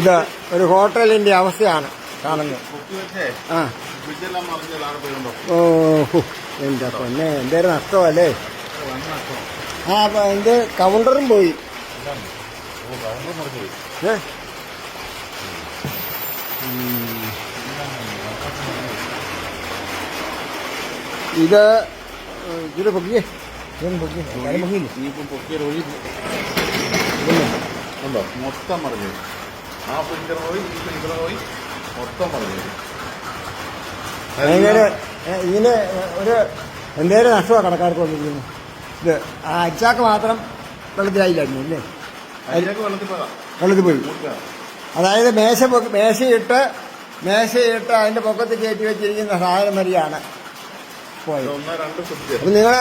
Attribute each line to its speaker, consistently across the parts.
Speaker 1: ഇത് ഒരു ഹോട്ടലിന്റെ അവസ്ഥയാണ് കാണുന്നത്. ഓഹോ എന്റെ പൊന്നെ എന്തേലും നഷ്ടമല്ലേ. ആ എന്റെ കൗണ്ടറും പോയി. ഇത് ഇതില് പൊക്കിയേ
Speaker 2: മൊത്തം മറിഞ്ഞു. ആ ഫിൽറ്റർ പോയി, ഈ ഫിൽറ്റർ പോയി, മൊത്തം മറിഞ്ഞു.
Speaker 1: ഇതിന് ഒരു എന്തേലും നഷ്ടമാണ് കടക്കാർക്ക് വന്നിരിക്കുന്നത്. ഇത് ആ അച്ചാക്ക് മാത്രം വെള്ളത്തിലായില്ലായിരുന്നു അല്ലേ? വെള്ളത്തിൽ പോയി. അതായത് മേശയിട്ട് അതിന്റെ പൊക്കത്ത് കയറ്റി വെച്ചിരിക്കുന്ന സാധനം വരെയാണ് പോയത്. അപ്പം നിങ്ങൾ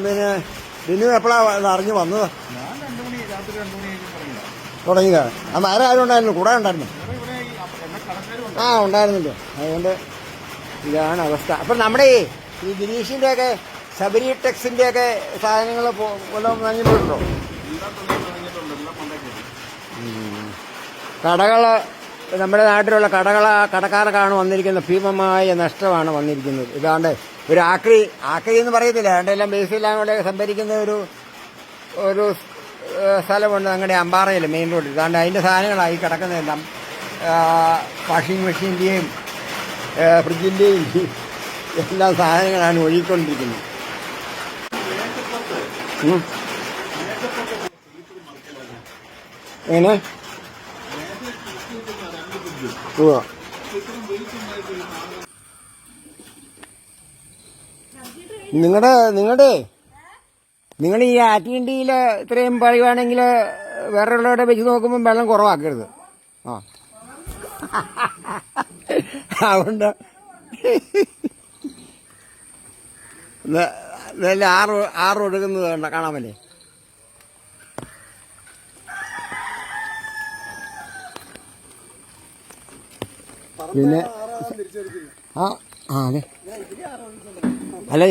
Speaker 1: പിന്നെ ബിനു എപ്പോഴാണ് അറിഞ്ഞു വന്നത്? തുടങ്ങിയതാണ്. അപ്പം ആരും ഉണ്ടായിരുന്നു? കൂടെ ഉണ്ടായിരുന്നു? ആ ഉണ്ടായിരുന്നല്ലോ. അതുകൊണ്ട് ഇതാണ് അവസ്ഥ. അപ്പം നമ്മുടെ ഈ ഗിരീഷിൻ്റെയൊക്കെ ശബരി ടെക്സിൻ്റെയൊക്കെ സാധനങ്ങൾ വല്ലതും വാങ്ങിയിട്ടുണ്ടോ? കടകൾ നമ്മുടെ നാട്ടിലുള്ള കടക്കാർക്കാണ് വന്നിരിക്കുന്നത്. ഭീമമായ നഷ്ടമാണ് വന്നിരിക്കുന്നത്. ഇതാണ്ട് ഒരു ആക്രി എന്ന് പറയത്തില്ല, എല്ലാം ബേസിലാണ് ഇവിടെ സംഭരിക്കുന്ന ഒരു സ്ഥലമുണ്ട് ഞങ്ങളുടെ അമ്പാറയിൽ, മെയിൻ റോഡിൽ. ഇതാണ്ട് അതിൻ്റെ സാധനങ്ങളായി കിടക്കുന്നതെല്ലാം വാഷിംഗ് മെഷീൻ്റെയും ഫ്രിഡ്ജിൻ്റെയും എല്ലാ സാധനങ്ങളാണ് ഒഴുകിക്കൊണ്ടിരിക്കുന്നത്. എങ്ങനെ നിങ്ങൾ ഈ ആറ്റിൻഡിയിൽ ഇത്രയും പറയുവാണെങ്കിൽ വേറെയുള്ളവരുടെ വെച്ച് നോക്കുമ്പോൾ വെള്ളം കുറവാക്കരുത്. ആ അതുകൊണ്ട് നല്ല ആറ് ഒഴുകുന്നത് കണ്ട കാണാമല്ലേ. പിന്നെ അതെ അല്ല,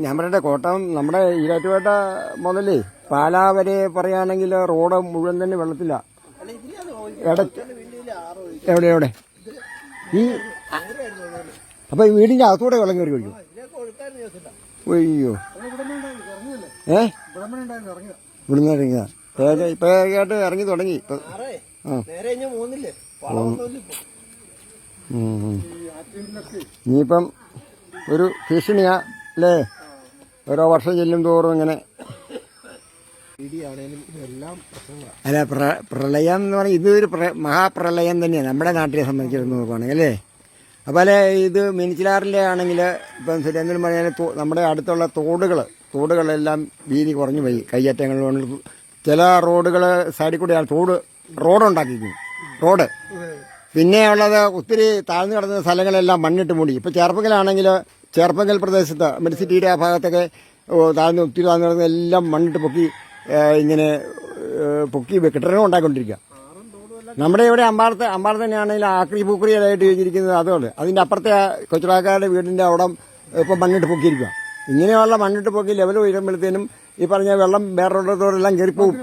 Speaker 1: ഞാൻ പറയട്ടെ, കോട്ടയം നമ്മുടെ ഈരാറ്റുപേട്ട മുതലേ പാലാ വരെ പറയുകയാണെങ്കിൽ റോഡ് മുഴുവൻ തന്നെ വെള്ളത്തില്ല. എവിടെ ഈ അപ്പൊ വീടിന്റെ അകത്തൂടെ വെള്ളം കയറി കഴിക്കും. അയ്യോ ഇവിടുന്ന് ഇറങ്ങിയ ഇപ്പൊ ഇറങ്ങി തുടങ്ങി. ഇനിയിപ്പം ഒരു ഭീഷണിയാ അല്ലേ? ഓരോ വർഷം ചെല്ലും തോറും ഇങ്ങനെ. അല്ല, പ്രളയം എന്ന് പറഞ്ഞാൽ ഇതൊരു മഹാപ്രളയം തന്നെയാണ് നമ്മുടെ നാട്ടിലെ സംബന്ധിച്ചിടത്തോളം നോക്കുകയാണെങ്കിൽ അല്ലേ. അപ്പോൾ അല്ലെ, ഇത് മിനിച്ചിലാറിൻ്റെ ആണെങ്കിൽ ഇപ്പം സുരേന്ദ്രൻ പറഞ്ഞാൽ നമ്മുടെ അടുത്തുള്ള തോടുകളെല്ലാം വീതി കുറഞ്ഞു പോയി. കയ്യേറ്റങ്ങൾ കൊണ്ട് ചില റോഡുകൾ സൈഡിൽ കൂടെയാണ് റോഡുണ്ടാക്കിയിരിക്കുന്നത്. റോഡ് പിന്നെ ഉള്ളത് ഒത്തിരി താഴ്ന്നു കിടന്ന സ്ഥലങ്ങളെല്ലാം മണ്ണിട്ട് മൂടി. ഇപ്പോൾ ചേർപ്പങ്കൽ പ്രദേശത്ത് മെഡിസിറ്റിയുടെ ആ ഭാഗത്തൊക്കെ ഒത്തിരി താഴ്ന്നു കിടന്ന എല്ലാം മണ്ണിട്ട് ഇങ്ങനെ പൊക്കി കെട്ടിടങ്ങൾ ഉണ്ടാക്കിക്കൊണ്ടിരിക്കുക. നമ്മുടെ ഇവിടെ അമ്പാറത്ത് തന്നെയാണെങ്കിൽ ആക്രി പൂക്രിയായിട്ട് ചോദിച്ചിരിക്കുന്നത് അതുകൊണ്ട് അതിൻ്റെ അപ്പുറത്തെ കൊച്ചുറാക്കാരുടെ വീടിൻ്റെ അവിടെ ഇപ്പം മണ്ണിട്ട് പൊക്കിയിരിക്കുക. ഇങ്ങനെയുള്ള മണ്ണിട്ട് പൊക്കി ലെവൽ ഉയരുമ്പോഴത്തേനും ഈ പറഞ്ഞ വെള്ളം വേറൊരിടത്തോടെല്ലാം കയറിപ്പോവും.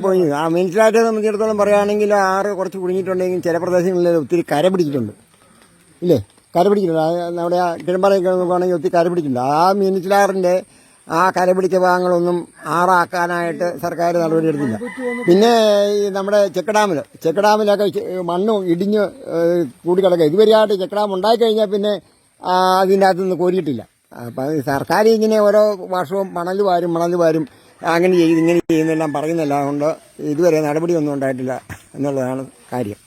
Speaker 1: പോയി ആ മീൻസിലാറ്റെ സംബന്ധിച്ചിടത്തോളം പറയുകയാണെങ്കിൽ ആറ് കുറച്ച് കുടുങ്ങിയിട്ടുണ്ടെങ്കിൽ ചില പ്രദേശങ്ങളിൽ ഒത്തിരി കര പിടിച്ചിട്ടുണ്ട് ഇല്ലേ. കര പിടിച്ചിട്ടുണ്ട്. നമ്മുടെ കിഴമ്പാറയൊക്കെ നോക്കുകയാണെങ്കിൽ ഒത്തിരി കര പിടിച്ചിട്ടുണ്ട്. ആ മീൻസിലാറിൻ്റെ ആ കര പിടിച്ച ഭാഗങ്ങളൊന്നും ആറാക്കാനായിട്ട് സർക്കാർ നടപടിയെടുത്തില്ല. പിന്നെ ഈ നമ്മുടെ ചെക്ക് ഡാമിലൊക്കെ മണ്ണ് ഇടിഞ്ഞ് കൂടിക്കിടക്കുക. ഇതുവരെയായിട്ട് ചെക്ക് ഡാം ഉണ്ടായിക്കഴിഞ്ഞാൽ പിന്നെ അതിൻ്റെ അകത്തുനിന്ന് കോരിയിട്ടില്ല. അപ്പം സർക്കാർ ഇങ്ങനെ ഓരോ വർഷവും മണൽ വാരും അങ്ങനെ ചെയ്യുന്നെല്ലാം പറയുന്നില്ല. അതുകൊണ്ട് ഇതുവരെ നടപടിയൊന്നും ഉണ്ടായിട്ടില്ല എന്നുള്ളതാണ് കാര്യം.